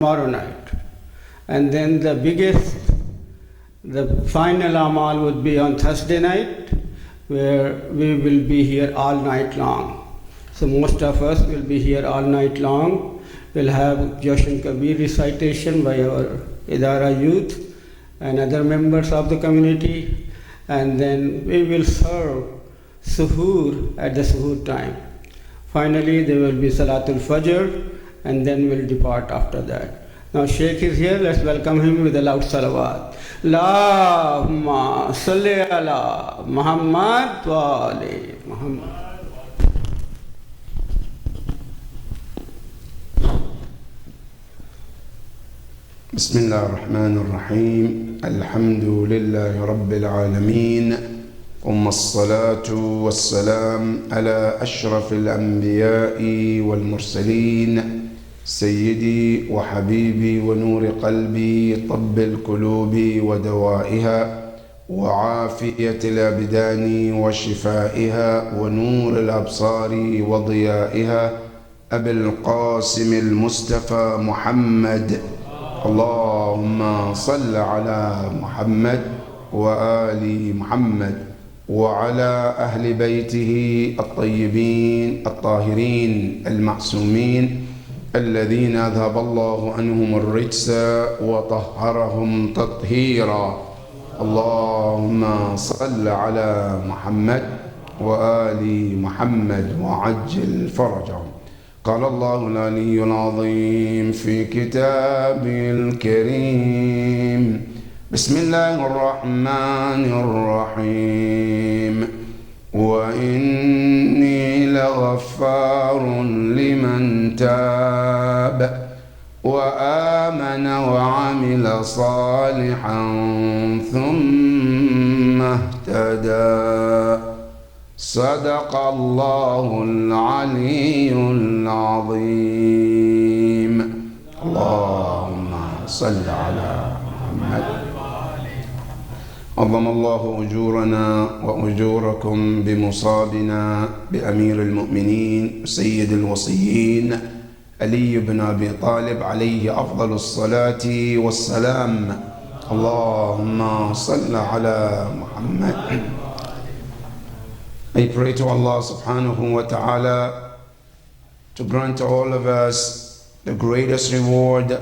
tomorrow night. And then the final amal would be on Thursday night, where we will be here all night long. So most of us will be here all night long. We'll have Joshan Kabir recitation by our Idara youth and other members of the community. And then we will serve suhoor at the suhoor time. Finally, there will be Salatul Fajr, and then we'll depart after that. Now Sheikh is here, let's welcome him with a loud salawat. Allahumma salli ala Muhammad wa ali Muhammad. بسم الله الرحمن الرحيم الحمد لله رب العالمين ثم الصلاة والسلام على أشرف الأنبياء والمرسلين سيدي وحبيبي ونور قلبي طب القلوب ودوائها وعافية الأبدان وشفائها ونور الأبصار وضيائها أبي القاسم المصطفى محمد اللهم صل على محمد وآل محمد وعلى أهل بيته الطيبين الطاهرين المعصومين الذين أذهب الله عنهم الرجس وطهرهم تطهيرا اللهم صل على محمد وآل محمد وعجل فرجهم. قال الله العلي العظيم في كتابه الكريم بسم الله الرحمن الرحيم وإني لغفار لمن تاب وآمن وعمل صالحا ثم اهتدى صدق الله العلي العظيم. اللهم صل على محمد. عظم الله أجورنا وأجوركم بمصابنا بأمير المؤمنين سيد الوصيين علي بن أبي طالب عليه أفضل الصلاة والسلام. اللهم صل على محمد. I pray to Allah subhanahu wa ta'ala to grant all of us the greatest reward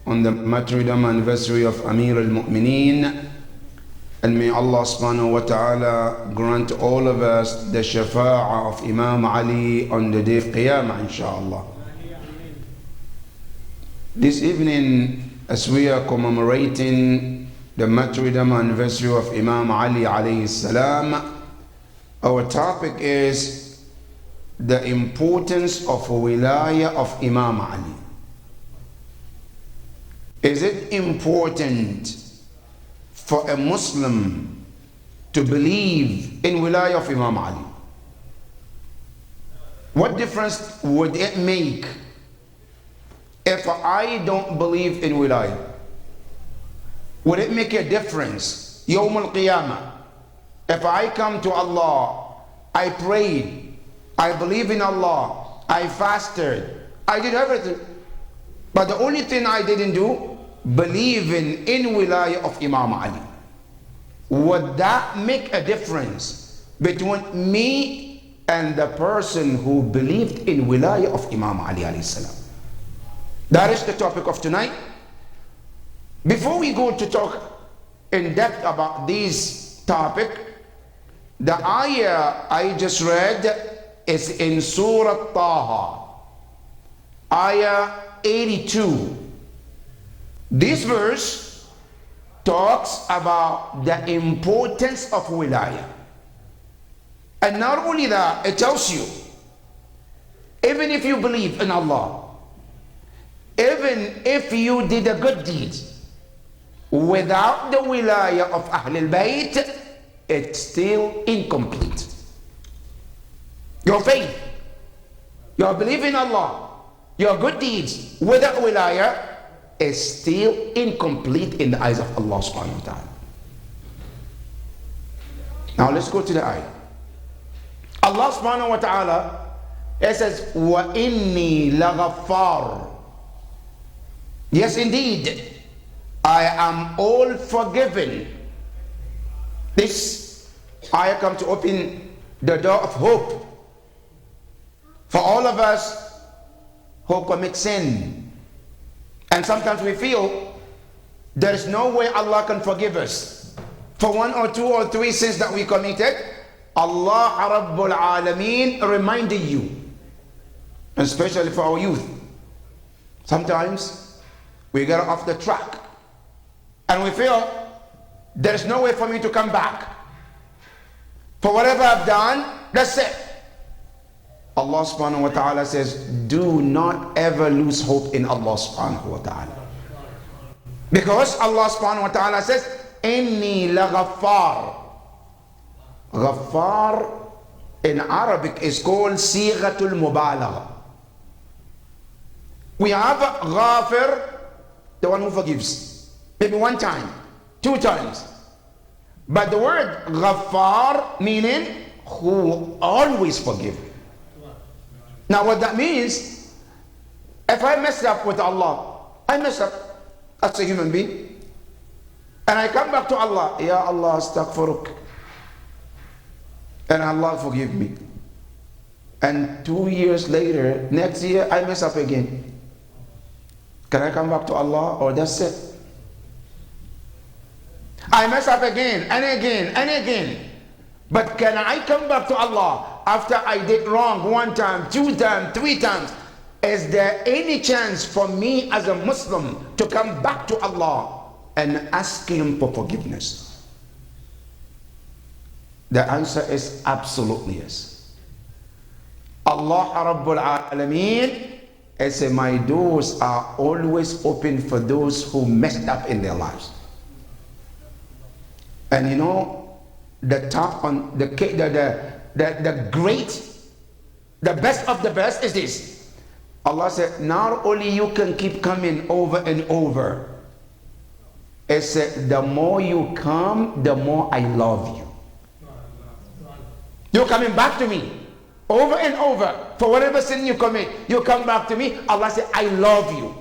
on the martyrdom anniversary of Amir al-Mu'mineen, and may Allah subhanahu wa ta'ala grant all of us the shafa'ah of Imam Ali on the day of Qiyamah inshallah. This evening, as we are commemorating the martyrdom anniversary of Imam Ali alayhi salam, our topic is the importance of wilayah of Imam Ali. Is it important for a Muslim to believe in wilayah of Imam Ali? What difference would it make if I don't believe in wilayah? Would it make a difference Yawm al-Qiyamah? If I come to Allah, I prayed, I believe in Allah, I fasted, I did everything, but the only thing I didn't do, believe in wilayah of Imam Ali. Would that make a difference between me and the person who believed in wilayah of Imam Ali alayhi salam? That is the topic of tonight. Before we go to talk in depth about this topic, the ayah I just read is in Surah Taha, ayah 82. This verse talks about the importance of wilayah. And not only that, it tells you, even if you believe in Allah, even if you did a good deed, without the wilayah of Ahlul Bayt, it's still incomplete. Your faith, your belief in Allah, your good deeds without wilayah is still incomplete in the eyes of Allah subhanahu wa ta'ala. Now let's go to the ayah. Allah subhanahu wa ta'ala, it says, وَإِنِّي لَغَفَّارٌ. Yes, indeed, I am all forgiven. This ayah come to open the door of hope for all of us who commit sin. And sometimes we feel there is no way Allah can forgive us for 1 or 2 or 3 sins that we committed. Allah Rabbul Alameen reminded you, especially for our youth. Sometimes we get off the track and we feel there is no way for me to come back. For whatever I've done, that's it. Allah subhanahu wa ta'ala says, do not ever lose hope in Allah subhanahu wa ta'ala. Because Allah subhanahu wa ta'ala says, Inni laghaffar. Ghaffar in Arabic is called Sighatul Mubalagha. We have Ghafir, the one who forgives. Maybe 1 time, 2 times. But the word Ghaffar meaning who always forgive. Now what that means, if I mess up with Allah, I mess up as a human being, and I come back to Allah, Ya Allah astaghfiruk, and Allah forgive me. And 2 years later, next year, I mess up again. Can I come back to Allah, or that's it? I mess up again and again and again. But can I come back to Allah after I did wrong 1 time, 2 times, 3 times? Is there any chance for me as a Muslim to come back to Allah and ask Him for forgiveness? The answer is absolutely yes. Allah Rabbul Alameen says, my doors are always open for those who messed up in their lives. And you know, the top on the great, the best of the best is this. Allah said, not only you can keep coming over and over, it said, the more you come, the more I love you. You're coming back to me over and over. For whatever sin you commit, you come back to me. Allah said, I love you.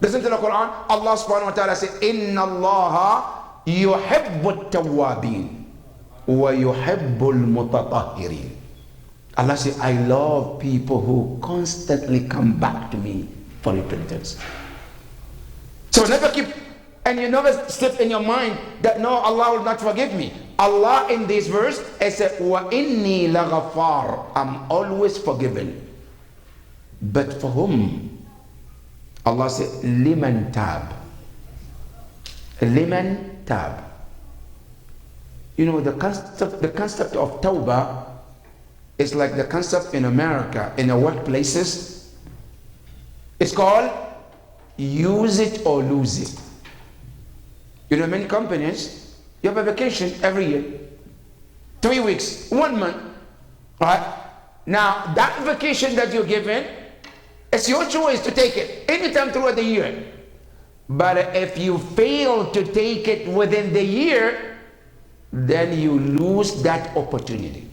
Listen to the Quran. Allah subhanahu wa ta'ala said, Inna Allah yuhibbu at-tawwabin wa yuhibbu al-mutatahhirin. Allah said, I love people who constantly come back to me for repentance. So never keep, and you never slip in your mind that no, Allah will not forgive me. Allah in this verse has said, wa inni laghaffar, I'm always forgiven. But for whom? Allah said, liman tab. Liman tab. You know, the concept of tawbah is like the concept in America, in the workplaces. It's called use it or lose it. You know, many companies, you have a vacation every year, 3 weeks, 1 month, right? Now, that vacation that you're given, it's your choice to take it anytime throughout the year. But if you fail to take it within the year, then you lose that opportunity.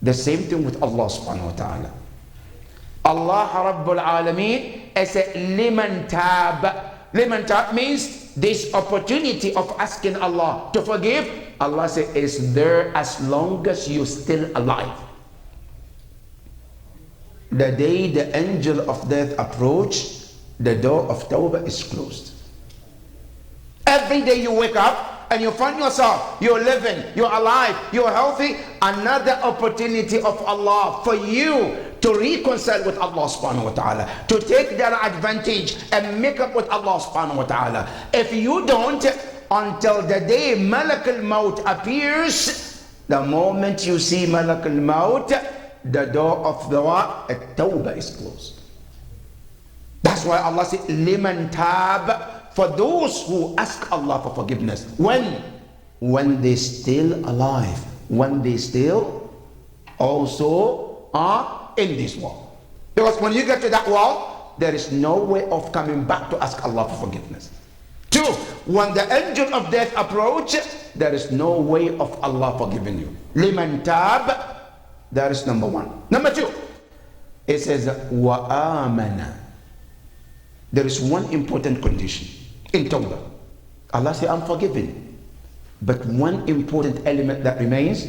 The same thing with Allah subhanahu wa ta'ala. Allah Rabbul Alameen is a liman tab. Liman tab means this opportunity of asking Allah to forgive. Allah says is there as long as you're still alive. The day the angel of death approach, the door of tawbah is closed. Every day you wake up and you find yourself, you're living, you're alive, you're healthy, another opportunity of Allah for you to reconcile with Allah subhanahu wa ta'ala, to take that advantage and make up with Allah subhanahu wa ta'ala. If you don't, until the day Malak al-Maut appears, the moment you see Malak al-Maut, the door of the tawbah is closed. That's why Allah said, liman tab, for those who ask Allah for forgiveness. When they're still alive, when they still also are in this world. Because when you get to that world, there is no way of coming back to ask Allah for forgiveness. 2, when the angel of death approach, there is no way of Allah forgiving you. Liman tab, that is number 1. Number 2, it says wa amana. there is one important condition in Tawbah. Allah says, I'm forgiven. But one important element that remains,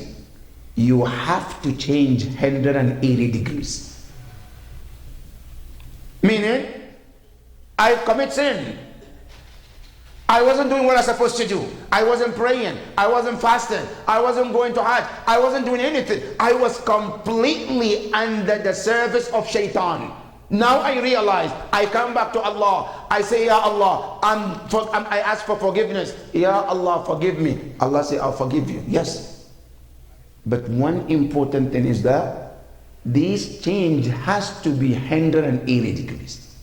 you have to change 180 degrees. Meaning, I commit sin. I wasn't doing what I was supposed to do. I wasn't praying. I wasn't fasting. I wasn't going to Hajj. I wasn't doing anything. I was completely under the service of shaitan. Now I realize, I come back to Allah. I say, Ya Allah, I ask for forgiveness. Ya Allah, forgive me. Allah say, I'll forgive you. Yes. But one important thing is that this change has to be 180 degrees.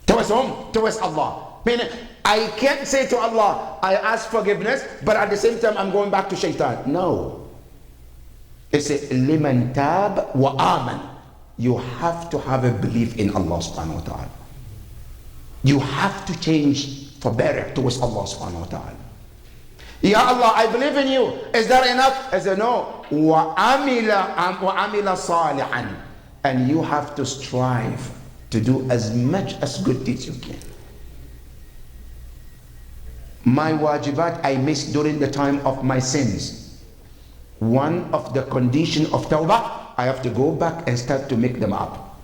Towards whom? Towards Allah. Meaning, I can't say to Allah, I ask forgiveness, but at the same time I'm going back to shaitan. No. It's a liman tab wa aman. You have to have a belief in Allah subhanahu wa ta'ala. You have to change for better towards Allah subhanahu wa ta'ala. Ya Allah, I believe in you. Is that enough? I said, no. وَعَمِلَ صَالِحًا. And you have to strive to do as much as good deeds you can. My wajibat I missed during the time of my sins. One of the conditions of tawbah, I have to go back and start to make them up.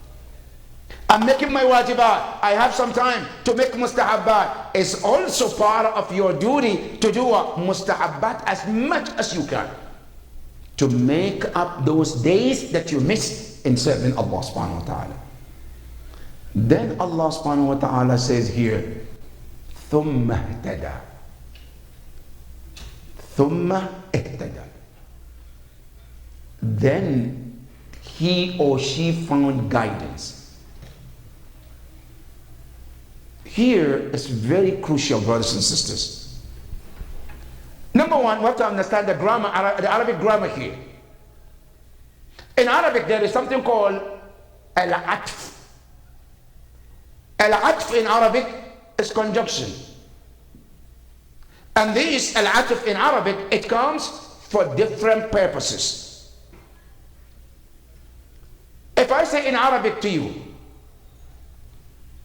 I'm making my wajibat. I have some time to make mustahabbat. It's also part of your duty to do a mustahabbat as much as you can, to make up those days that you missed in serving Allah subhanahu wa ta'ala. Then Allah subhanahu wa ta'ala says here, ثُمَّ اهْتَدَى. ثُمَّ اهْتَدَى. Then he or she found guidance. Here is very crucial, brothers and sisters. Number one, we have to understand the grammar, the Arabic grammar here. In Arabic, there is something called al-atf. Al-atf in Arabic is conjunction. And this al-atf in Arabic, it comes for different purposes. If I say in Arabic to you,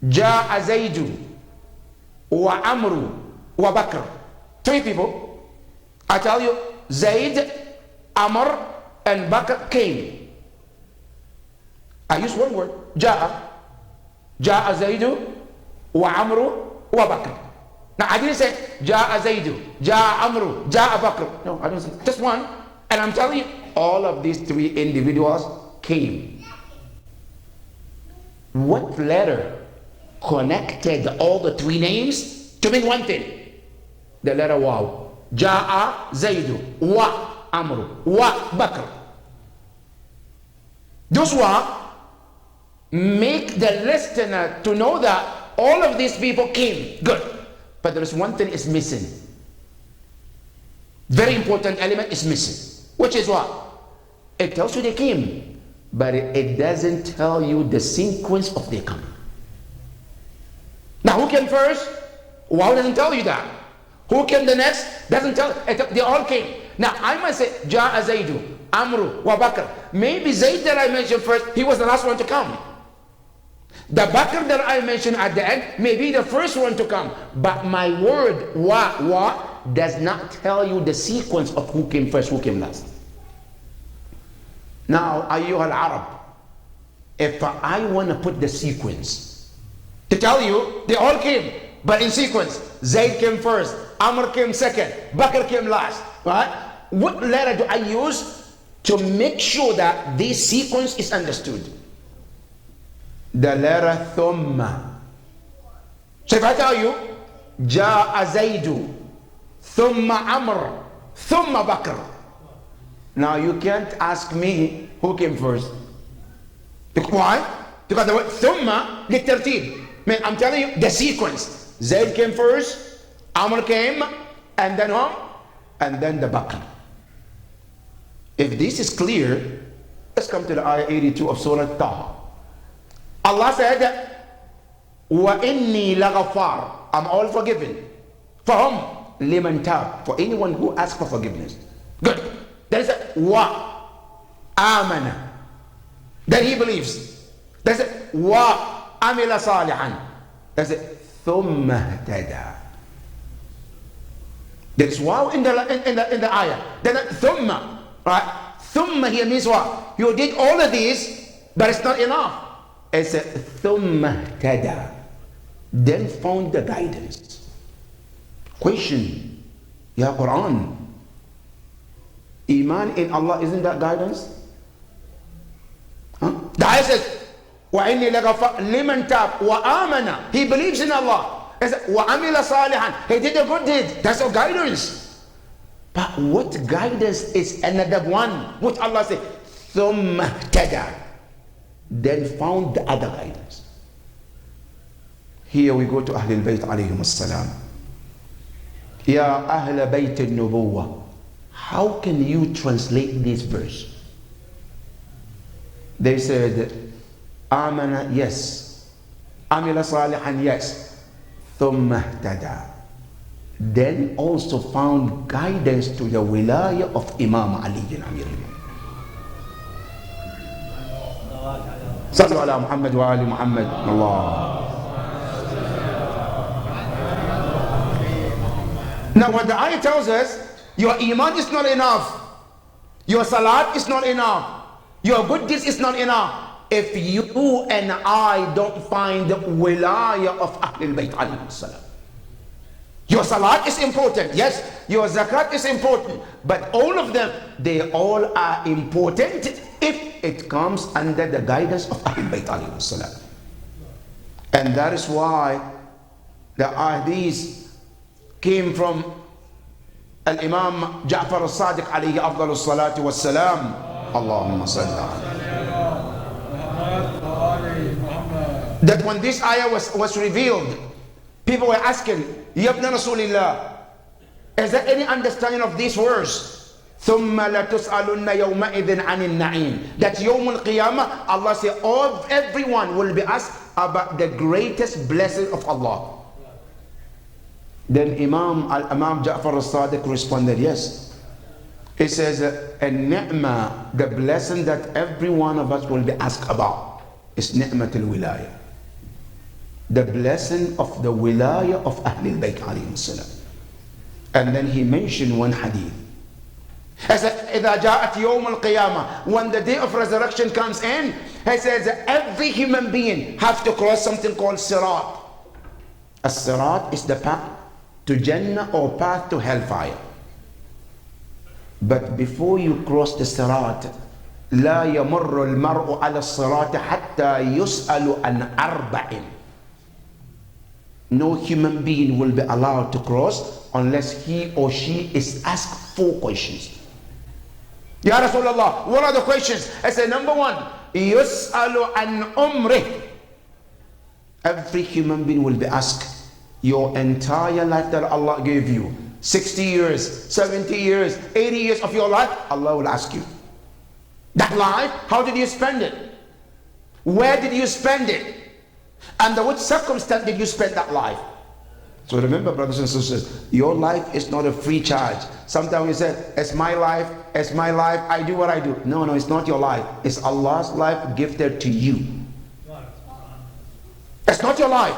Ja'a Zaydu wa Amru wa Bakr, 3 people, I tell you, Zayd, Amr, and Bakr came. I use one word, Ja'a. Ja'a Zaydu wa Amru wa Bakr. Now I didn't say Ja'a Zaydu, Ja'a Amru, Ja'a Bakr. No, I don't say, just one. And I'm telling you, all of these 3 individuals came. What letter connected all the 3 names to mean one thing? The letter Waw. Ja'a Zaydu wa Amru wa Bakr. Those Wa make the listener to know that all of these people came. Good. But there is one thing is missing. Very important element is missing. Which is what? It tells you they came, but it doesn't tell you the sequence of their coming. Now who came first? Wow doesn't tell you that. Who came the next? Doesn't tell. They all came. Now I might say Ja'a Zaydu, Amru, wa Bakr. Maybe Zayd that I mentioned first, he was the last one to come. The Bakr that I mentioned at the end may be the first one to come. But my word wa does not tell you the sequence of who came first, who came last. Now, ayyuha al-Arab, if I want to put the sequence to tell you, they all came, but in sequence. Zayd came first, Amr came second, Bakr came last, right? What letter do I use to make sure that this sequence is understood? The letter Thumma. So if I tell you, Ja'a Zaydu, Thumma Amr, Thumma Bakr. Now you can't ask me who came first. Why? Because the word Thumma, للترتيب. I'm telling you the sequence. Zayd came first, Amr came, and then whom? And then the Bakr. If this is clear, let's come to the ayah 82 of Surah Taha. Allah said, وَإِنِّي لَغَفَّارٌ. I'm all forgiven. For whom? Liman tab. For anyone who asks for forgiveness. Good. There is a wa amana. That he believes. There is a wa amila salihan. That's it. ثم اهتدى. There's wow in the ayah. Then thumma, right? Thumma here means what? You did all of these, but it's not enough. It's a thumma اهتدى. Then found the guidance. Question, Ya Quran, Iman in Allah, isn't that guidance? Huh? The ayah says, وَإِنِّي لَغَفَرْ لِمَنْ تَابَ وَآمَنَ. He believes in Allah. وَعَمِلَ صَالِحًا. He did a good deed. That's our guidance. But what guidance is another one? Which Allah said, ثُمَّ اهْتَدَى. Then found the other guidance. Here we go to Ahlul Bayt alayhim as-salam. Ya Ahl Bayt al-Nubuwwah. How can you translate this verse? They said, Amana, yes. Amila Salihan, yes. Thumma ihtada. Then also found guidance to the wilayah of Imam Ali bin Amir. Sallu ala Muhammad wa ali Muhammad. Allah. Now what the ayah tells us, your iman is not enough. Your salat is not enough. Your good deeds is not enough. If you and I don't find the wilayah of Ahlul Bayt alayhi salam. Your salat is important. Yes, your zakat is important. But all of them, they all are important if it comes under the guidance of Ahlul Bayt alayhi salam. And that is why the hadith came from Al-Imam Ja'far al-Sadiq alayhi afdal al-salatu was-salam. Allahumma salli alayhi. That when this ayah was revealed, people were asking, Yabna Rasulillah, is there any understanding of this verse? ثُمَّ لَتُسْأَلُنَّ يَوْمَئِذٍ عَنِ النَّعِيمِ. That Yawm al-Qiyamah, Allah said, everyone will be asked about the greatest blessing of Allah. Then Imam Ja'far al-Sadiq responded, yes. He says, ni'mah, the blessing that every one of us will be asked about is ni'matul wilayah. The blessing of the wilayah of Ahlul Bayt alayhi salam. And then he mentioned one hadith. He said, إِذَا جَاءَتْ يَوْمُ الْقِيَامَةِ. When the day of resurrection comes in, he says every human being have to cross something called Sirat. A Sirat is the path to Jannah or path to hellfire. But before you cross the Sirat, لا يمر المرء على الصراط حتى يسأل عن أربع. No human being will be allowed to cross unless he or she is asked 4 questions. Ya Rasulullah, what are the questions? I said, number 1, يسأل عن عمره. Every human being will be asked your entire life that Allah gave you. 60 years, 70 years, 80 years of your life, Allah will ask you. That life, how did you spend it? Where did you spend it? Under which circumstance did you spend that life? So remember, brothers and sisters, your life is not a free charge. Sometimes we say, it's my life, I do what I do. No, it's not your life. It's Allah's life gifted to you. It's not your life.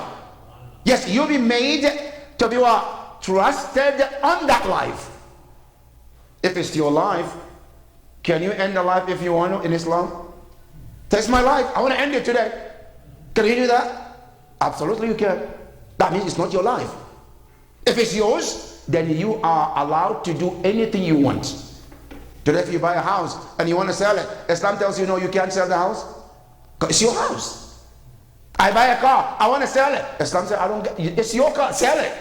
Yes, you'll be made to be what? Trusted on that life. If it's your life, can you end the life if you want to in Islam? That's my life, I want to end it today. Can you do that? Absolutely you can. That means it's not your life. If it's yours, then you are allowed to do anything you want. Today if you buy a house and you want to sell it, Islam tells you no, you can't sell the house. It's your house. I buy a car, I want to sell it. Islam says, it's your car, sell it.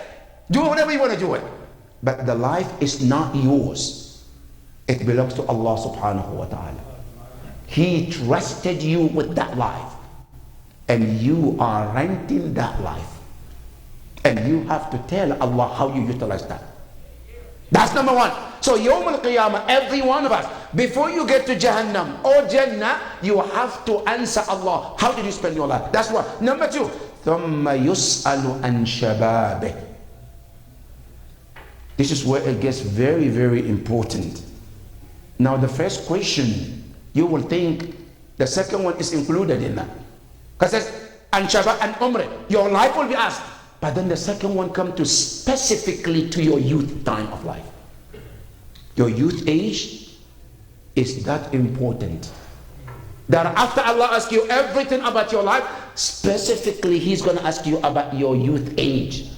Do whatever you want to do it. But the life is not yours. It belongs to Allah subhanahu wa ta'ala. He trusted you with that life. And you are renting that life. And you have to tell Allah how you utilize that. That's number 1. So Yawm al-Qiyamah, every one of us, before you get to Jahannam or Jannah, you have to answer Allah. How did you spend your life? That's one. Number 2, ثُمَّ يُسْأَلُ عَنْ شَبَابِهِ. This is where it gets very, very important. Now the first question, you will think the second one is included in that. Because it says, and Shabbat and Umrah. Your life will be asked. But then the second one comes to specifically to your youth time of life. Your youth age is that important. That after Allah asks you everything about your life, specifically He's going to ask you about your youth age.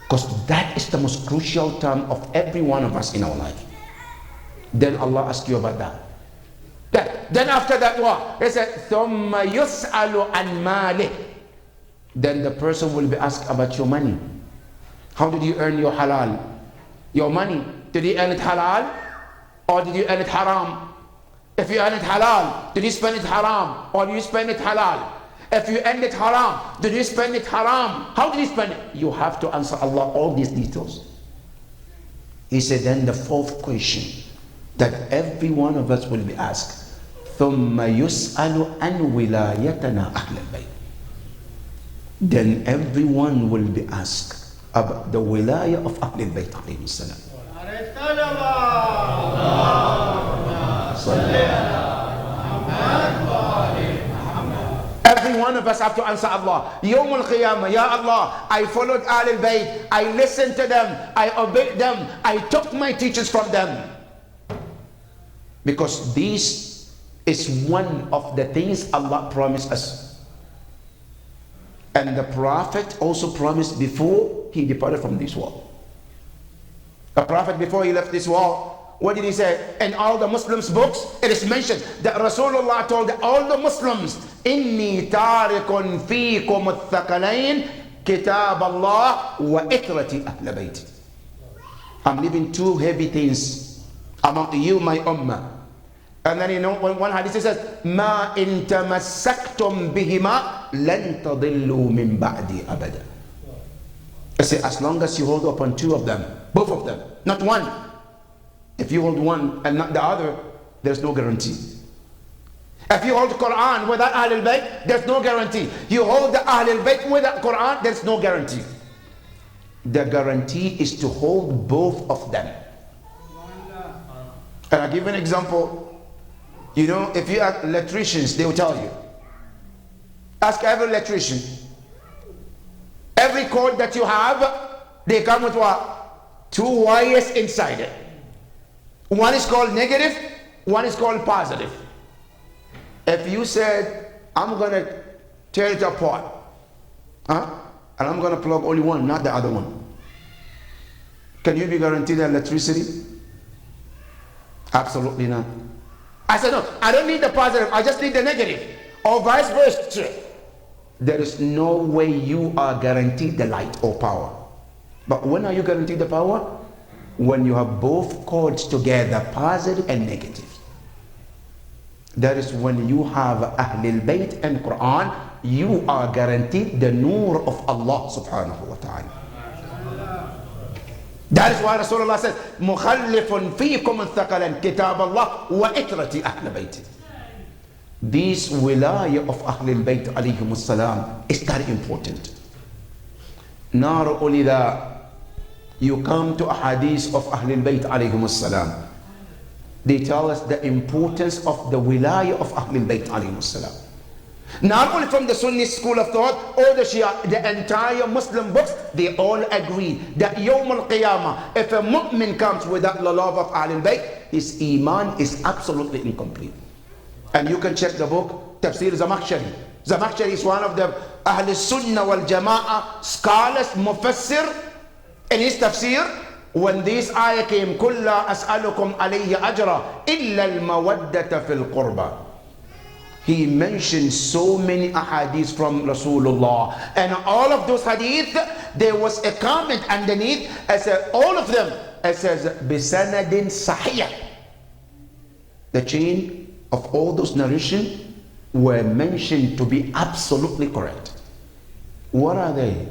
Because that is the most crucial time of every one of us in our life. Then Allah asks you about that. Then after that what? He said, ثُمَّ يُسْأَلُ عَنْ مَالِهِ. Then the person will be asked about your money. How did you earn your halal? Your money, did you earn it halal? Or did you earn it haram? If you earn it halal, did you spend it haram? Or did you spend it halal? If you earned it haram, did you spend it haram? How did you spend it? You have to answer Allah all these details. He said, then the fourth question that every one of us will be asked, ثُمَّ يُسْأَلُ عَنْ وِلَايَتَنَا أَهْلَ الْبَيْتِ. Then everyone will be asked about the wilayah of Ahl al-Bayt alayhi salam. Every one of us have to answer Allah. Yawm al-Qiyamah, Ya Allah, I followed Ahl al-Bayt, I listened to them, I obeyed them, I took my teachers from them. Because this is one of the things Allah promised us. And the Prophet also promised before he departed from this world. The Prophet, before he left this world, what did he say? In all the Muslims' books, it is mentioned that Rasulullah told all the Muslims, إِنِّي تَارِكٌ فِيكُمُ الثَّقَلَيْنِ كِتَابَ اللَّهِ وَإِتْرَةِ أَهْلَ بَيْتِ. I'm leaving two heavy things among you, my ummah. And then you know, one hadith says, مَا إِن تَمَسَّكْتُمْ بِهِمَا لَن تَضِلُّوا مِن بَعْدِي أَبَدًا. I say, as long as you hold upon two of them, both of them, not one. If you hold one and not the other, there's no guarantee. If you hold the Quran without Ahl al-Bayt, there's no guarantee. You hold the Ahl al-Bayt without Quran, there's no guarantee. The guarantee is to hold both of them. And I'll give an example. You know, if you ask electricians, they will tell you. Ask every electrician. Every cord that you have, they come with what? Two wires inside it. One is called negative, one is called positive. If you said, I'm going to tear it apart, and I'm going to plug only one, not the other one, can you be guaranteed electricity? Absolutely not. I said, no, I don't need the positive, I just need the negative. Or vice versa. There is no way you are guaranteed the light or power. But when are you guaranteed the power? When you have both cords together, positive and negative. That is when you have Ahl al-Bayt and Quran, you are guaranteed the nur of Allah subhanahu wa ta'ala. That is why Rasulullah said, مُخَلِّفٌ فِيكُمُ الثَّقَلًا كِتَابَ اللَّهِ وَإِتْرَةِ أَهْلِ بَيْتِ. This wilayah of Ahl al-Bayt alayhim salam is very important. Not only that, you come to a hadith of Ahl al-Bayt alayhim salam. They tell us the importance of the wilayah of Ahl al-Bayt alayhim salam. Not only from the Sunni school of thought or the Shia, the entire Muslim books, they all agree that Yawm al-Qiyamah, if a mu'min comes without the love of Ahl al-Bayt, his iman is absolutely incomplete. And you can check the book, Tafsir Zamakhshari. Zamakhshari is one of the Ahl Sunnah wal Jama'ah scholars, Mufassir. In his tafsir, when this ayah came, كُلَّ أَسْأَلُكُمْ عَلَيْهِ أَجْرًا إِلَّا الْمَوَدَّةَ فِي الْقُرْبَى. He mentioned so many ahadith from Rasulullah, and all of those hadith, there was a comment underneath, all of them, it says بِسَنَدٍ صَحِيَّةٍ. The chain of all those narrations were mentioned to be absolutely correct. What are they?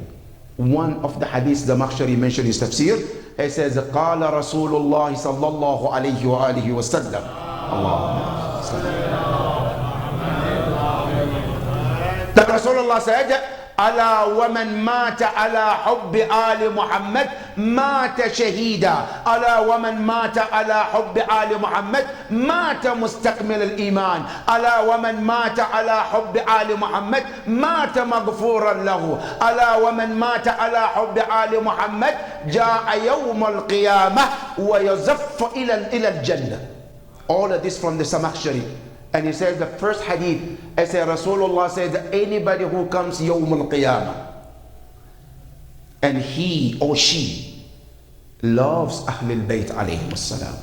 One of the hadiths the Zamakhshari mentioned in his tafsir, it says قال رسول الله صلى الله عليه وآله وسلم. That Rasulullah said, ألا ومن مات على حب آل محمد مات شهيدا ألا ومن مات على حب آل محمد مات مستكمل الإيمان ألا ومن مات على حب آل محمد مات مغفورا له ألا ومن مات على حب آل محمد جاء يوم القيامة ويزف إلى الجنة. All of this from the Samakhshari. And he says the first hadith, I say Rasulullah says that anybody who comes Yawm al-Qiyamah and he or she loves Ahlul Bayt alayhim as-salam,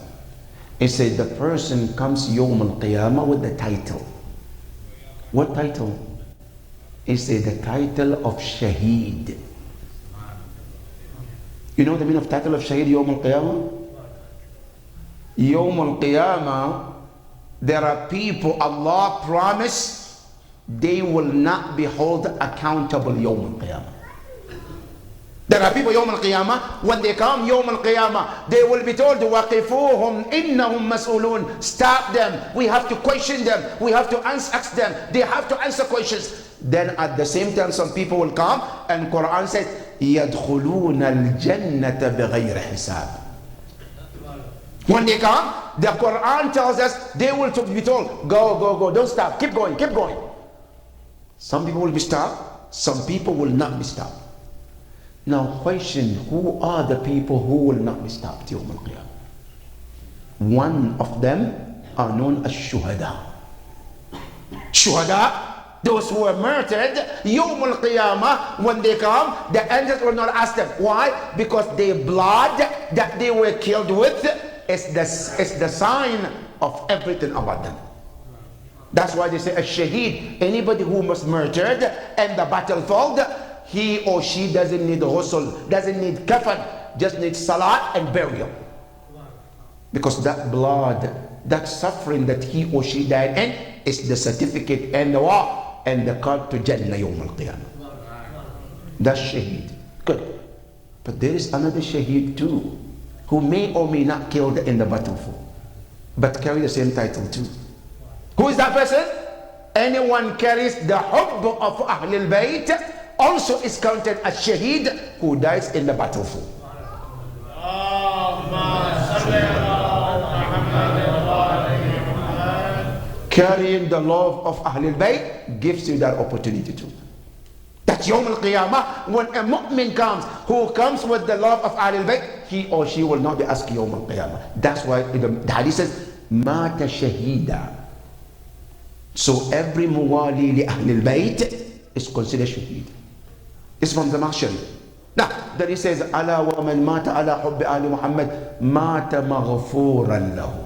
he said the person comes Yawm al-Qiyamah with the title. What title? He said the title of Shaheed. You know the meaning of title of Shaheed Yawm al-Qiyamah? Yawm al-Qiyamah, there are people Allah promised they will not be held accountable Yawm al-Qiyamah. There are people Yawm al-Qiyamah, when they come Yawm al-Qiyamah, they will be told, وَقِفُوهُمْ إِنَّهُمْ مَسْئُولُونَ. Stop them. We have to question them. We have to ask them. They have to answer questions. Then at the same time, some people will come, and Quran says, يَدْخُلُونَ الْجَنَّةَ بِغَيْرِ حِسَابٍ. When they come, the Quran tells us they will be told, go, don't stop, keep going. Some people will be stopped, some people will not be stopped. Now question, who are the people who will not be stopped Yawm al-Qiyamah? One of them are known as Shuhada. Shuhada, those who were murdered, Yawm al-Qiyamah, when they come, the angels will not ask them. Why? Because their blood that they were killed with is the sign of everything about them. That's why they say a shaheed, anybody who was murdered in the battlefield, he or she doesn't need ghusl, doesn't need kafan, just needs salat and burial. Because that blood, that suffering that he or she died in is the certificate and the what? And the card to Jannah Yawm al-Qiyamah. That's shaheed. Good. But there is another shaheed too, who may or may not killed in the battlefield, but carry the same title too. Who is that person? Anyone carries the hubb of Ahlul Bayt also is counted as shaheed who dies in the battlefield. Carrying the love of Ahlul Bayt gives you that opportunity too. That's Yawm al-Qiyamah, when a mu'min comes, who comes with the love of Ahlul Bayt, he or she will not be asked Yawm al-Qiyamah. That's why the hadith says, Mata Shahida. So every muwali li Ahlul Bayt is considered shaheed. It's from the Mahshari. Now, then he says, Ala wa man mata ala hubbi Ali Muhammad mata maghfuran lahu.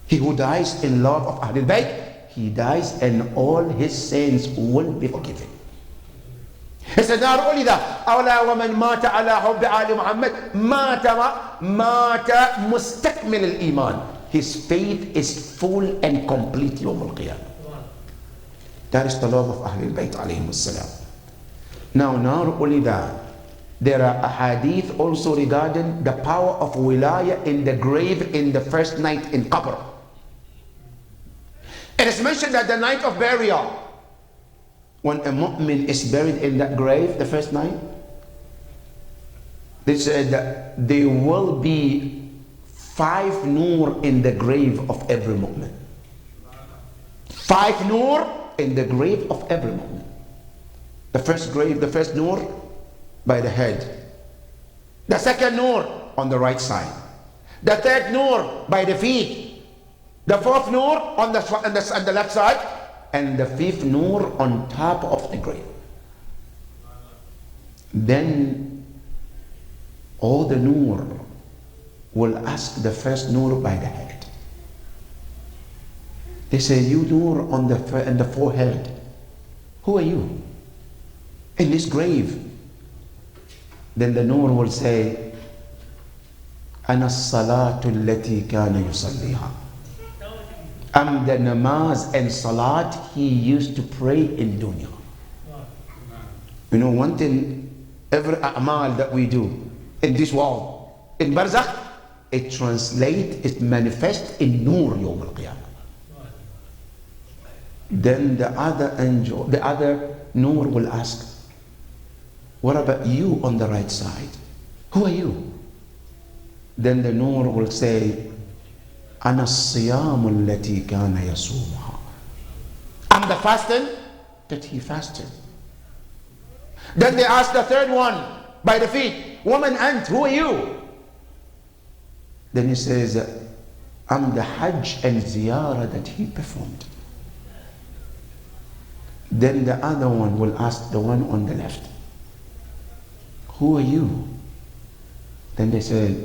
He who dies in love of Ahlul Bayt, he dies and all his sins will be forgiven. He said, not only that, أولا ومن مات على حب آل محمد مات مستكمل الإيمان. His faith is full and complete يوم القيامة. That is the love of Ahlul Bayt alayhim as-salam. Now, not only that, there are ahadith also regarding the power of wilaya in the grave in the first night in Qabr. It is mentioned that the night of burial, when a mu'min is buried in that grave the first night, they said that there will be 5 nur in the grave of every mu'min. 5 nur in the grave of every mu'min. The first grave, the first nur by the head. The second nur on the right side. The third nur by the feet. The fourth nur on the left side. And the 5th nur on top of the grave. Then all the nur will ask the first nur by the head. They say, you nur on the forehead, who are you in this grave? Then the nur will say, Ana as-salatu allati kana yusalliha. I'm the namaz and salat he used to pray in dunya. You know, one thing, every a'mal that we do in this world, in barzakh, it translates, it manifests in nur yawm al-qiyamah. Then the other angel, the other nur will ask, What about you on the right side? Who are you? Then the Nur will say, أنا الصيام التي كان يصومها. I'm the fasting that he fasted. Then they ask the third one by the feet, woman ant, who are you? Then he says, I'm the Hajj and Ziyarah that he performed. Then the other one will ask the one on the left, who are you? Then they say,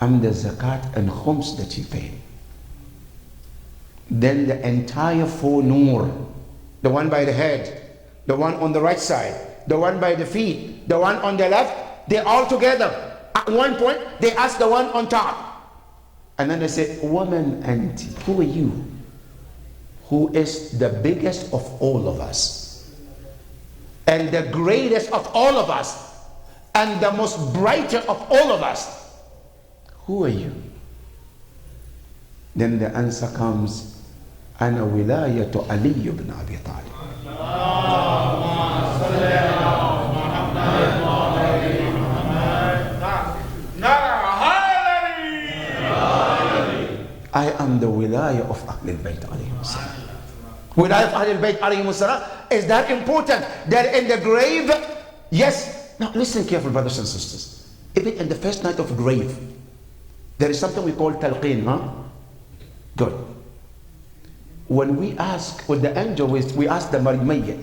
I'm the Zakat and Khums that he paid. Then the entire four Nur, the one by the head, the one on the right side, the one by the feet, the one on the left, they all together. At one point, they ask the one on top. And then they say, woman, and who are you? Who is the biggest of all of us, and the greatest of all of us, and the most brighter of all of us? Who are you? Then the answer comes, أنا ولاية علي بن أبي طالب. I am the wilayah of Ahlul Bayt alayhim salam. Wilayah of Ahlul Bayt alayhim salam is that important. They're in the grave. Yes. Now listen careful, brothers and sisters. Even in the first night of grave, there is something we call talqeen, huh? Good. When we ask, with the angel, we ask the Maryam,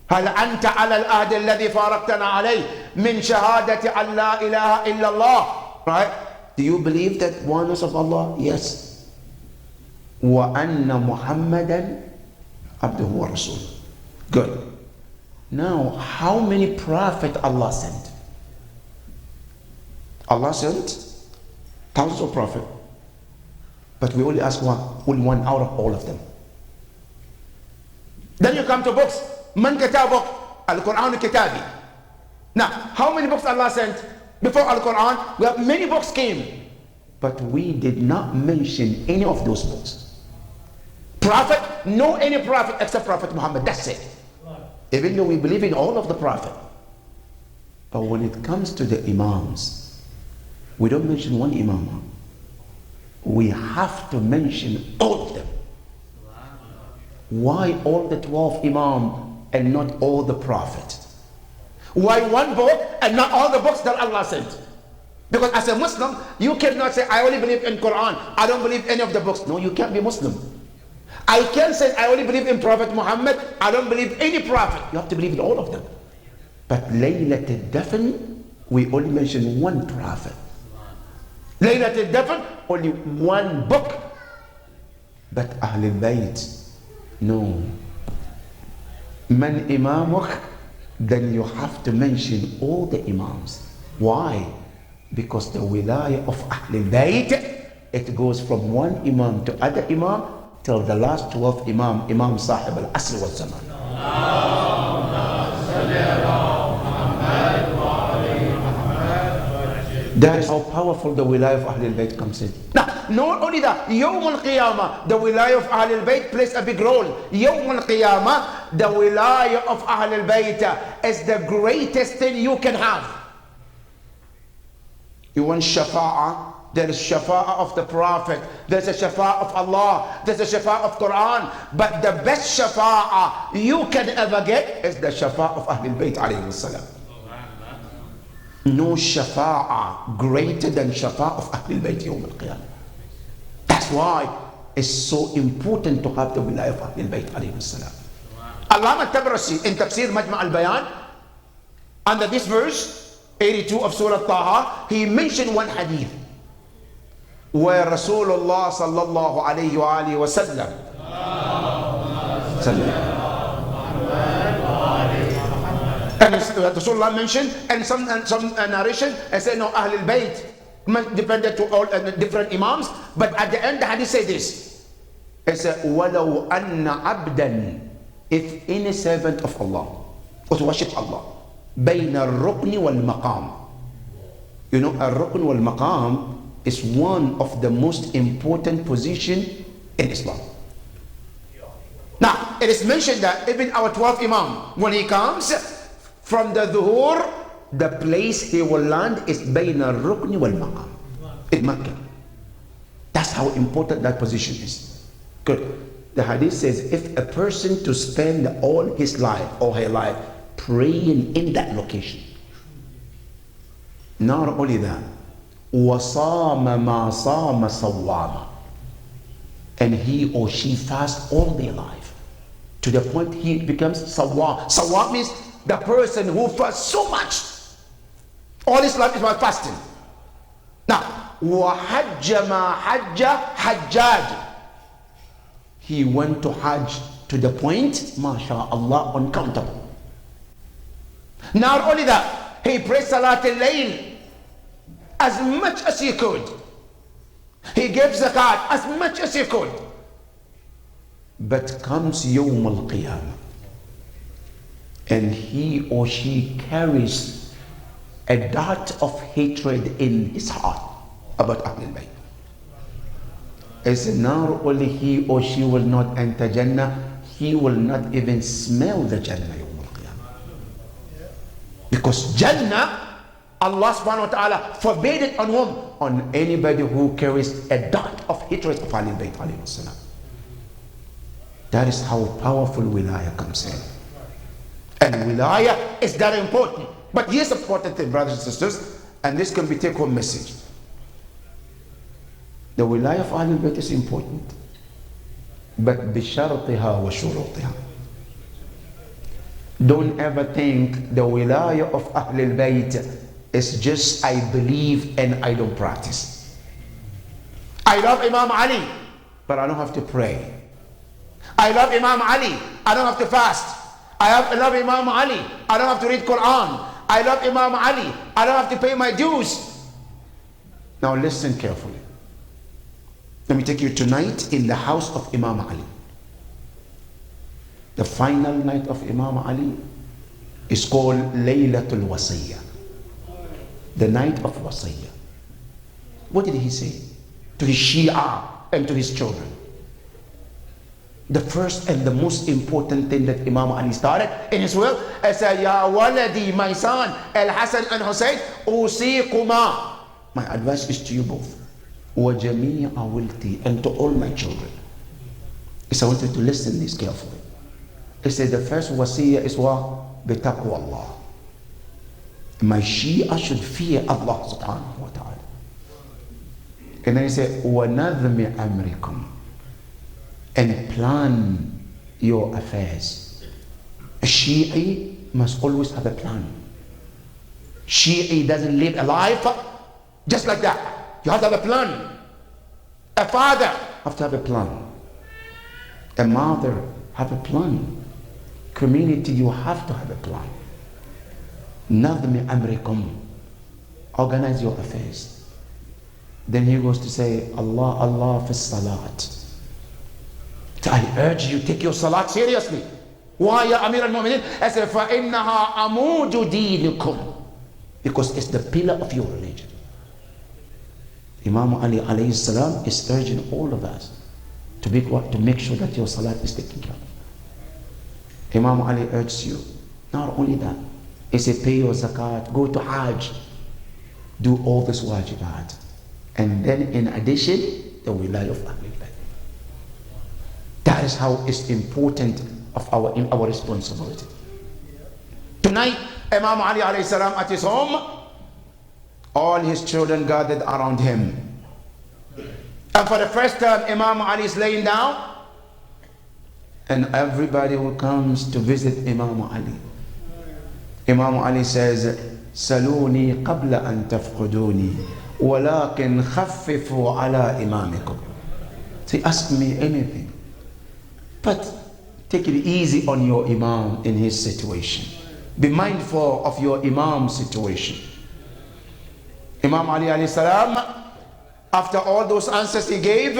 هل أنت على العهد الذي فارقتنا عليه من شهادة أن لا إله إلا الله? Right? Do you believe that oneness of Allah? Yes. وأن محمدا عبده ورسوله. Good. Now, how many prophets Allah sent? Allah sent thousands of prophets, but we only ask one, only one out of all of them. Then you come to books. Man katabuk? Al-Quran kitabi. Now, how many books Allah sent? Before Al-Quran, we have many books came, but we did not mention any of those books. Prophet, no any prophet except Prophet Muhammad, that's it. Even though we believe in all of the prophet. But when it comes to the imams, we don't mention one imam. We have to mention all of them. Why all the 12 imam and not all the prophet? Why one book and not all the books that Allah sent? Because as a Muslim, you cannot say, I only believe in Quran, I don't believe any of the books. No, you can't be Muslim. I can say, I only believe in Prophet Muhammad, I don't believe any prophet. You have to believe in all of them. But Laylat al-Dafn, we only mention one prophet. Laylat al-Dafn, only one book. But Ahlul Bayt, no. Man imamuk, then you have to mention all the imams. Why? Because the wilayah of Ahlul Bayt, it goes from one imam to other imam till the last 12 imam, Imam Sahib al-Asr wal Zaman. That is how powerful the wilayah of Ahlul Bayt comes in. Now, not only that, Yawm al-Qiyamah, the wilayah of Ahlul Bayt plays a big role. Yawm al-Qiyamah, the wilayah of Ahlul Bayt is the greatest thing you can have. You want shafa'ah? There is shafa'ah of the Prophet. There's a shafa'ah of Allah. There's a shafa'ah of Quran. But the best shafa'ah you can ever get is the shafa'ah of Ahlul Bayt alayhi salam. No shafa'ah greater than shafa'ah of Ahlul Bayt Yawm al-Qiyamah. That's why it's so important to have the wilayah of Ahlul Bayt alayhi salam. Allama al-Tabrasi in Tafsir Majma' al-Bayan, under this verse 82 of Surah Taha, he mentioned one hadith where Rasulullah sallallahu alayhi wa alihi wa sallam and Rasulullah mentioned, and some narration and said, no, Ahlul Bayt depended to all different imams, but at the end the hadith say this. It said, وَلَوْ أَنَّ عَبْدًا, if any servant of Allah was to worship Allah, بَيْنَ الرُّكْنِ وَالْمَقَامِ. You know, al-rukn wal-maqam is one of the most important positions in Islam. Now, it is mentioned that even our 12th Imam, when he comes from the Dhuhr the place he will land is بين الركن والمقام in Mecca. That's how important that position is. Good. The hadith says if a person to spend all his life or her life praying in that location, not only that, وَصَامَ مَا صَامَ صَوَّامًا, and he or she fasts all their life to the point he becomes sawwam. Sawwam means the person who fasts so much, all his life is about fasting. Now, وَحَجَّ مَا حَجَّ حَجَّاج, he went to Hajj to the point, MashaAllah, uncountable. Not only that, he prayed Salat al-Layl as much as he could. He gave zakat as much as he could. But comes Yawm al-Qiyamah, and he or she carries a dot of hatred in his heart about Ahlul Bayt. It's not only he or she will not enter Jannah, he will not even smell the Jannah Yawm al-Qiyamah. Because Jannah, Allah subhanahu wa ta'ala forbade it on whom? On anybody who carries a dot of hatred of Ahlul Bayt alayhi salam. That is how powerful wilaya comes in. And wilaya is that important. But here's the important thing, brothers and sisters, and this can be take-home message. The wilaya of Ahlul Bayt is important, but bishartiha wa shurutiha. Don't ever think the wilaya of Ahlul Bayt is just I believe and I don't practice. I love Imam Ali, but I don't have to pray. I love Imam Ali, I don't have to fast. I love Imam Ali, I don't have to read Quran. I love Imam Ali, I don't have to pay my dues. Now listen carefully. Let me take you tonight in the house of Imam Ali. The final night of Imam Ali is called Laylatul Wasiyah, the night of Wasiyah. What did he say to his Shia and to his children? The first and the most important thing that Imam Ali started in his will, I said, Ya waladi, my son, Al-Hasan and Hussein, usiquma. My advice is to you both. وَجَمِيعَ وِلْتِي, and to all my children. So I want you to listen to this carefully. He said the first wasiyah is what? بِتَقْوَى Allah. My Shia should fear Allah subhanahu wa ta'ala. And then he said وَنَظْمِ أَمْرِكُمْ, and plan your affairs. A Shi'i must always have a plan. Shi'i doesn't live a life just like that. You have to have a plan. A father have to have a plan. A mother have a plan. Community, you have to have a plan. Nadmi amrikum, organize your affairs. Then he goes to say, Allah, Allah fi salat. I urge you, take your salat seriously. Why, ya Amir al-Mu'mineen? I said, فَإِنَّهَا عَمُودُ دِينِكُمْ, because it's the pillar of your religion. Imam Ali alayhi salam is urging all of us to make sure that your salat is taken care of. Imam Ali urges you, not only that, he said pay your zakat, go to Hajj, do all this wajibat, and then in addition, the wilayah of Ahlul Bayt. That is how it's important of our responsibility. Tonight, Imam Ali alayhi salam at his home, all his children gathered around him. And for the first time, Imam Ali is laying down, and everybody who comes to visit Imam Ali. Imam Ali says, Saluni qabla an tafquduni, walakin khaffifu ala imamikum. Say, ask me anything, but take it easy on your Imam in his situation. Be mindful of your Imam's situation. Imam Ali alayhi salam, after all those answers he gave,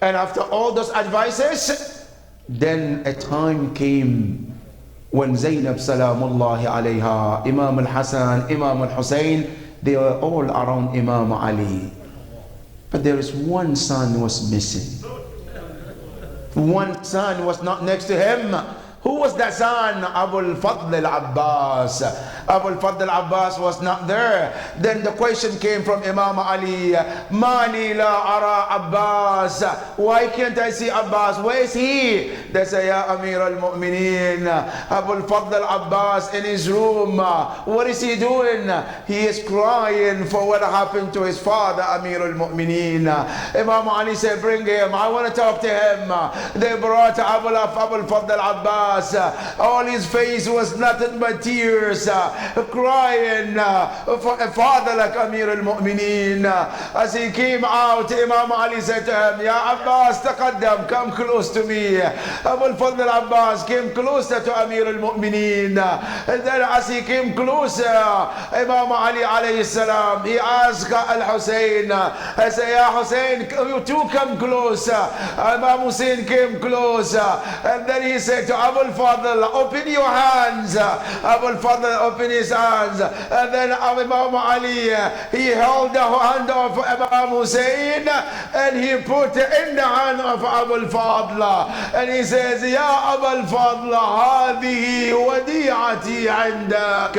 and after all those advices, then a time came when Zainab salamullahi alayha, Imam al-Hasan, Imam al-Hussein, they were all around Imam Ali. But there is one son who was missing. One son was not next to him. Who was the son? Abu al-Fadl al-Abbas. Abu al-Fadl al-Abbas was not there. Then the question came from Imam Ali, Mali la ara Abbas. Why can't I see Abbas? Where is he? They say, Ya Amir al-Mu'mineen, Abu al-Fadl al-Abbas in his room. What is he doing? He is crying for what happened to his father, Amir al-Mu'mineen. Imam Ali said, bring him. I want to talk to him. They brought Abu al-Fadl al-Abbas. All his face was nothing but tears, crying for a father like Amir al-Mu'mineen. As he came out, Imam Ali said to him, Ya Abbas, taqaddam, come close to me. Abu al-Fadl al-Abbas came closer to Amir al-Mu'mineen. And then as he came closer, Imam Ali alayhi salam, he asked al-Hussein, I say, Ya Hussein, you too come closer. Imam Hussein came closer. And then he said to Abu al-Fadl, open your hands. Abu al-Fadl opened his hands. And then Imam Ali, he held the hand of Imam Hussein and he put it in the hand of Abu al-Fadl. And he says, Ya Abu al-Fadl, هذه وديعتي عندك.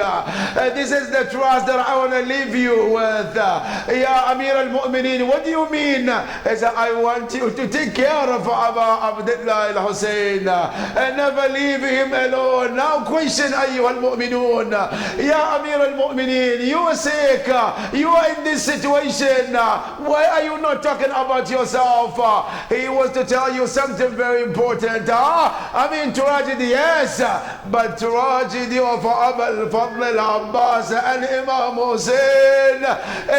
This is the trust that I want to leave you with. Ya Amir al-Mu'mineen, what do you mean? He said, I want you to take care of Abu Abdullah al-Hussein and never leave him alone. Now question, أيها المؤمنون, Ya Amir al-Mu'mineen, you are sick, you are in this situation, why are you not talking about yourself? He was to tell you something very important. I mean tragedy, yes, but tragedy of Abu al-Fadl al-Abbas and Imam Hussein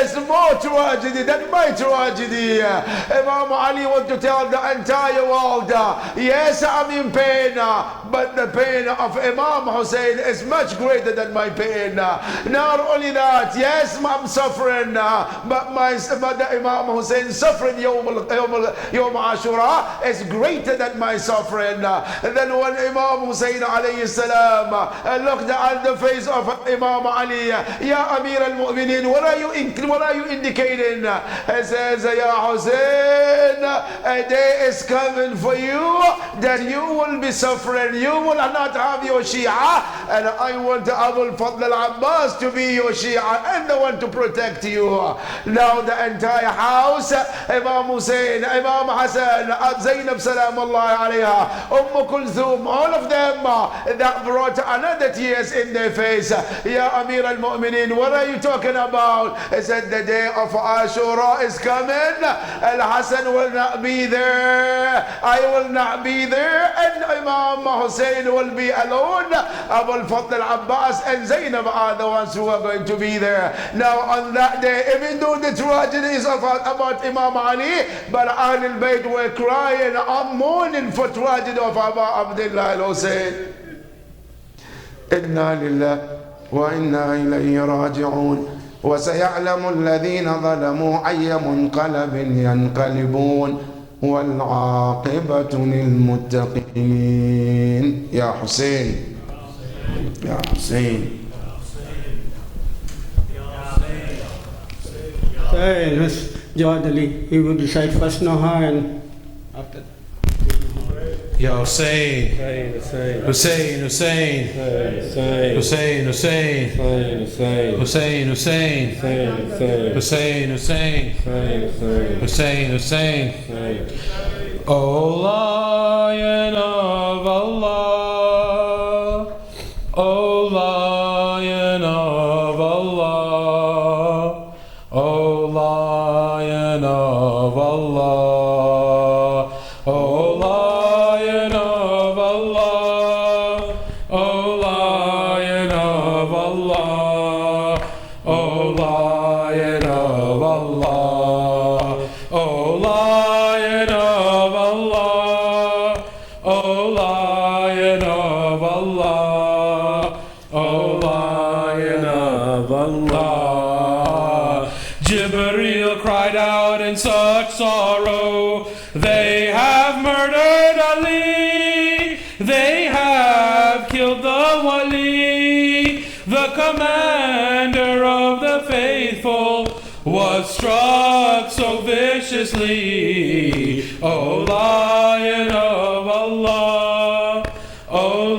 is more tragedy than my tragedy. Imam Ali wants to tell the entire world, yes, I'm in pain, but the pain of Imam Hussein is much greater than my pain. Not only that, yes, I'm suffering, but the Imam Hussein suffering Yawm Ashura is greater than my suffering. And then when Imam Hussein alayhi salam looked at the face of Imam Ali, Ya Amir al-Mu'mineen, what are you indicating? He says, Ya Hussein, a day is coming for you that you will be suffering. You will not have your Shia, and I want Abu al-Fadl al-Abbas to be your Shia and the one to protect you. Now the entire house, Imam Hussein, Imam Hassan, Zainab Salamullahi alayha, Kulthum, all of them, that brought another tears in their face. Ya Amir al-Mu'mineen, what are you talking about? He said, the day of Ashura is coming. Al-Hassan will not be there. I will not be there. And Imam Hussein will be alone. Abu al-Fadl al-Abbas and Zainab are the ones who are going to be there. Now on that day, even though the tragedy is about Imam Ali, but Ahl al-Bayt were crying and mourning for tragedy of Abu Abdullah al-Hussein. Inna lillahi wa inna ilayhi raji'un. وسيعلم الذين ظلموا أي منقلب ينقلبون والعاقبة للمتقين. يا حسين، يا حسين. Miss Jawad Ali, he will recite first Noha and after. Ya Hussein, Hussein, Hussein, Hussein, Hussein, Hussein, Hussein, Hussein, Hussein, Hussein, O Lion of Allah, O Lion of Allah, O Lion of Allah, O Lion of Allah, O Lion of Allah, O Lion of Allah, O Lion of Allah, O Lion of Allah, O Lion of Allah. Jibreel cried out in such sorrow, they have murdered Ali, they have killed the Wali. The commander of the faithful was struck so viciously. O Lion of Allah, O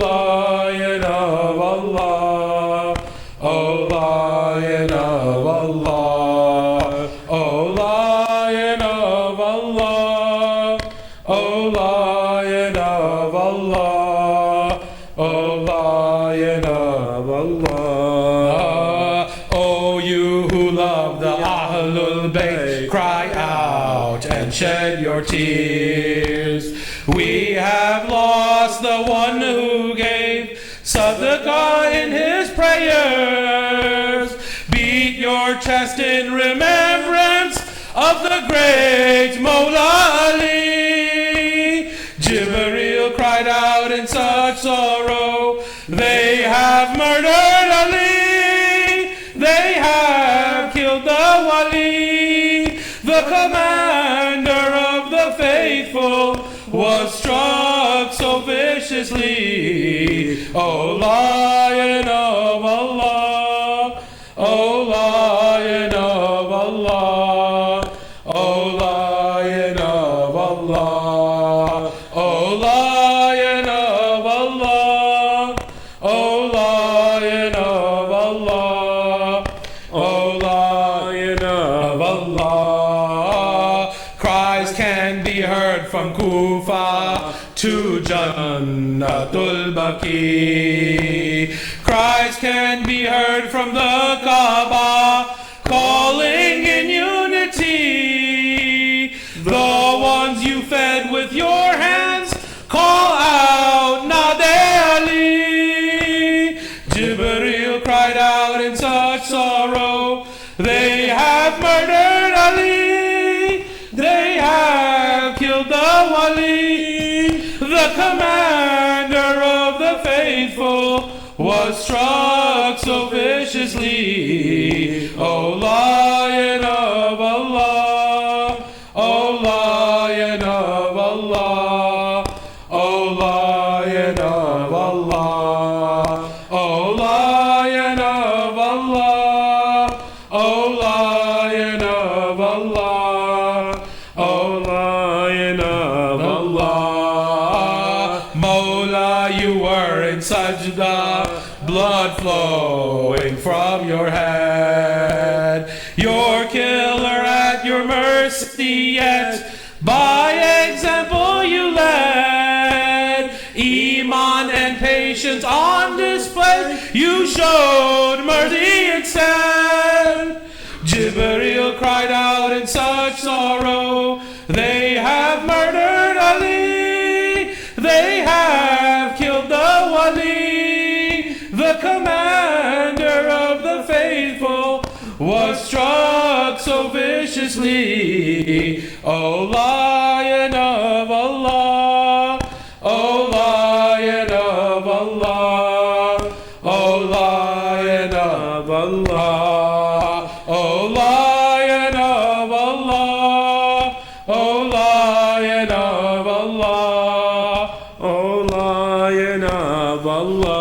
of Allah, O Lion of Allah, O Lion of Allah, O Lion of Allah. O you who love the Ahlul Bayt, cry out and shed your tears. We have lost the one who gave Sadaqah in his prayers. Beat your chest in remembrance of the great Mawla Ali. Jibreel cried out in such sorrow, they have murdered Ali, they have killed the Wali. The commander of the faithful was struck so viciously. O Lion of Allah, O Lion of Allah, O Lion of Allah, O Lion of Allah, O Lion of Allah, O Lion of Allah. Cries can be heard from Kufa to Jannatul Baqi. Cries can be heard from the Kaaba, calling in unity. The ones you fed with your hands, call out Nade Ali. Jibreel cried out in such sorrow, they have murdered Ali, they have killed the Wali. The commander of the faithful was struck so viciously. O Lion of Allah, O Lion of Allah, O Lion of Allah, O Lion of Allah, O Lion of Allah, O Lion of Allah. Mawla, you were in sajda, blood flowing from your head. Your killer at your mercy, yet by example you led. Iman and patience on display, you showed mercy instead. Jibreel cried out in such sorrow, they have murdered Ali, they have killed the Wali. The commander of the faithful was struck so viciously. O Lion of Allah, O Lion of Allah, O Lion of Allah, O Lion of Allah, O Lion of Allah, O Lion of Allah.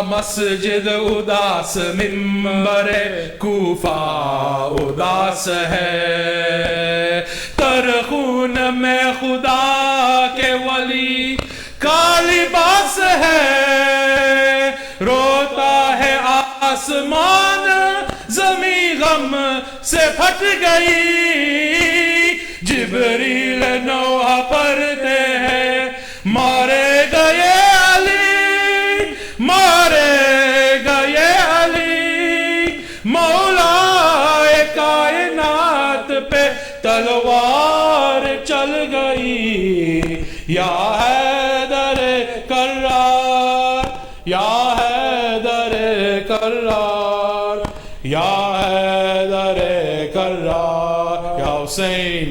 Masjid udas, minbar Kufa udas hai. Tar khoon mein Khuda ke wali ka libas hai. Rota hai आसमान ज़मीं गम से फट गई. जिब्रील नौहा पढ़ते हैं, मारे गए अली, मारे गए अली. मौलाए कायनात पे तलवार चल गई. या हैदर कर्रार, या हैदर कर्रार, या हैदर कर्रार, या Hussain.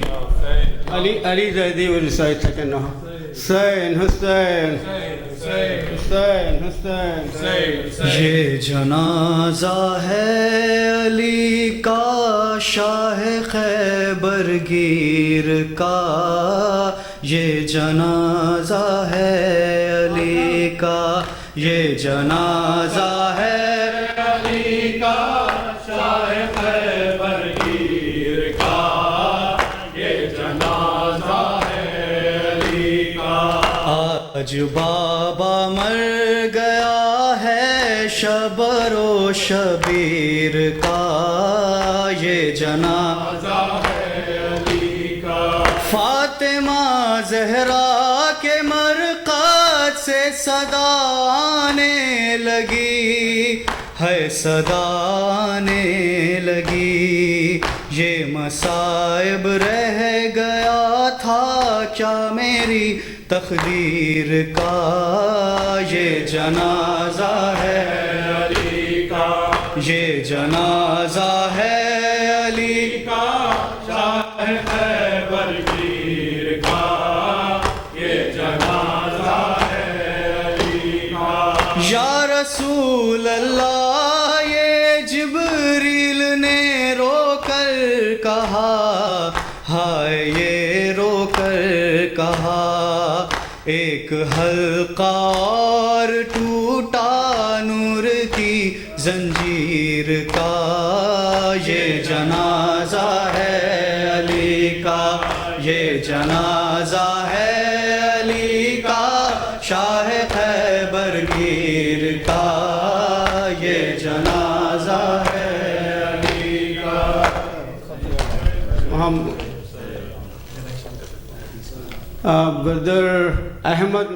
Ali Zaidi will recite second now. Hussain, Hussain, Hussain, Hussain. ये जनाजा है अली का, शाह खैबर गिर का. ये जनाजा है अली का, ये जनाजा है अली का, शाह खैबर गिर का. ये जनाजा है अली का. आज बाबा मर गया है शब रोश شبیر کا یہ جنازہ ہے علی کا فاطمہ زہرا کے مرقد سے صدا آنے لگی ہے صدا آنے لگی یہ مصائب رہ گیا تھا کیا میری تقدیر کا یہ جنازہ ہے علی کا یہ جنازہ ہے علی کا شاہ خیبر گیر کا یہ جنازہ ہے علی کا یا رسول اللہ یہ جبریل نے رو کر کہا ہائے یہ رو کر کہا ایک حلقہ اور ٹوٹا نور کی زنجیر کا یہ جنازہ ہے علی کا یہ جنازہ ہے علی کا شاہ خیبر گیر کا یہ جنازہ ہے علی کا ہم بردر احمد